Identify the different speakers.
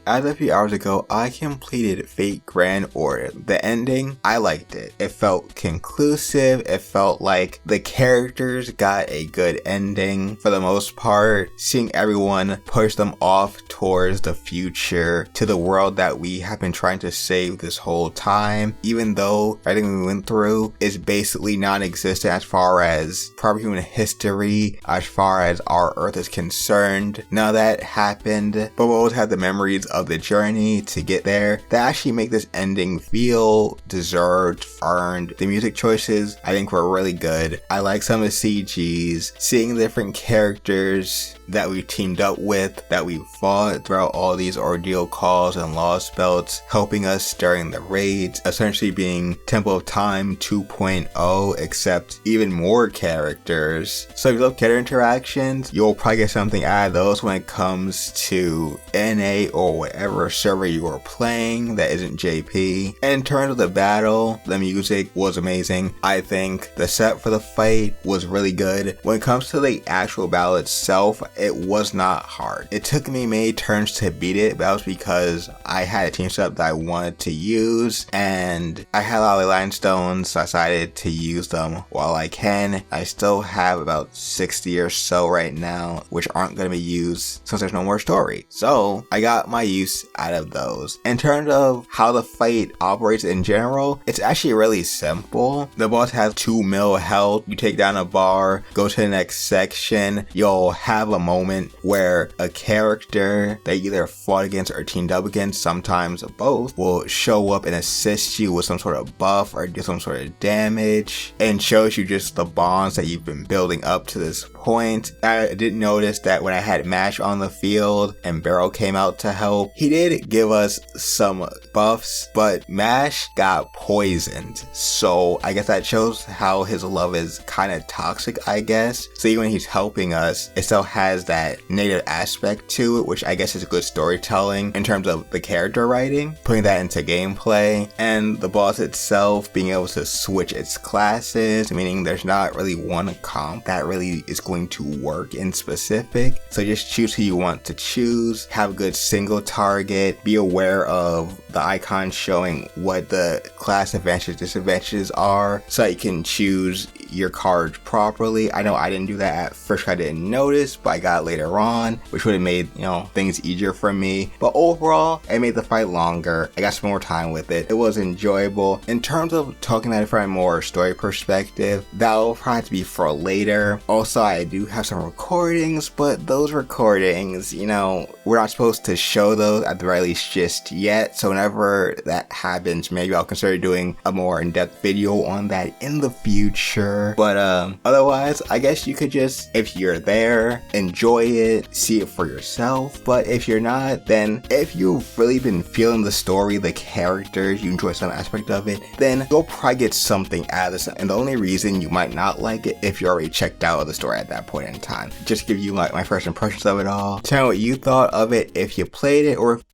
Speaker 1: As a few hours ago, I completed Fate Grand Order. The ending, I liked it. It felt conclusive. It felt like the characters got a good ending for the most part. Seeing everyone push them off towards the future, to the world that we have been trying to save this whole time, even though everything we went through is basically non-existent as far as probably human history, as far as our Earth is concerned. None of that happened, but we always have the memories of the journey to get there that actually make this ending feel deserved, earned. The music choices I think were really good. I like some of the CGs, seeing the different characters that we teamed up with, that we fought throughout all these ordeal calls and lost belts, helping us during the raids, essentially being Temple of Time 2.0, except even more characters. So if you love character interactions, you'll probably get something out of those when it comes to NA or whatever server you are playing that isn't JP. And in terms of the battle, the music was amazing. I think the setup for the fight was really good. When it comes to the actual battle itself, it was not hard. It took me many turns to beat it, but that was because I had a team setup that I wanted to use, and I had a lot of line stones, so I decided to use them while I can. I still have about 60 or so right now, which aren't going to be used since there's no more story. So I got my use out of those. In terms of how the fight operates in general, it's actually really simple. The boss has 2 mil health. You take down a bar, go to the next section, you'll have a moment where a character that you either fought against or teamed up against, sometimes both, will show up and assist you with some sort of buff or do some sort of damage, and shows you just the bonds that you've been building up to this point. I did notice that when I had Mash on the field and Barrel came out to help, he did give us some buffs, but Mash got poisoned, so I guess that shows how his love is kind of toxic, I guess. So even when he's helping us, it still has that negative aspect to it, which I guess is good storytelling in terms of the character writing, putting that into gameplay. And the boss itself being able to switch its classes, meaning there's not really one comp that really is going to work in specific. So just choose who you want to choose, have a good single target, be aware of the icons showing what the class advantages, disadvantages are, so you can choose your cards properly. I know I didn't do that at first, I didn't notice, but I got it later on, which would have made, things easier for me. But overall, it made the fight longer. I got some more time with it. It was enjoyable. In terms of talking about it from a more story perspective, that will probably have to be for later. Also, I do have some recordings, but those recordings, we're not supposed to show those at the very least just yet. So whenever that happens, maybe I'll consider doing a more in-depth video on that in the future. But otherwise, I guess you could just, if you're there, enjoy it, see it for yourself. But if you're not, then if you've really been feeling the story, the characters, you enjoy some aspect of it, then you'll probably get something out of this. And the only reason you might not like it if you're already checked out of the story at that point in time. Just give you my first impressions of it all. Tell me what you thought of it if you played it, or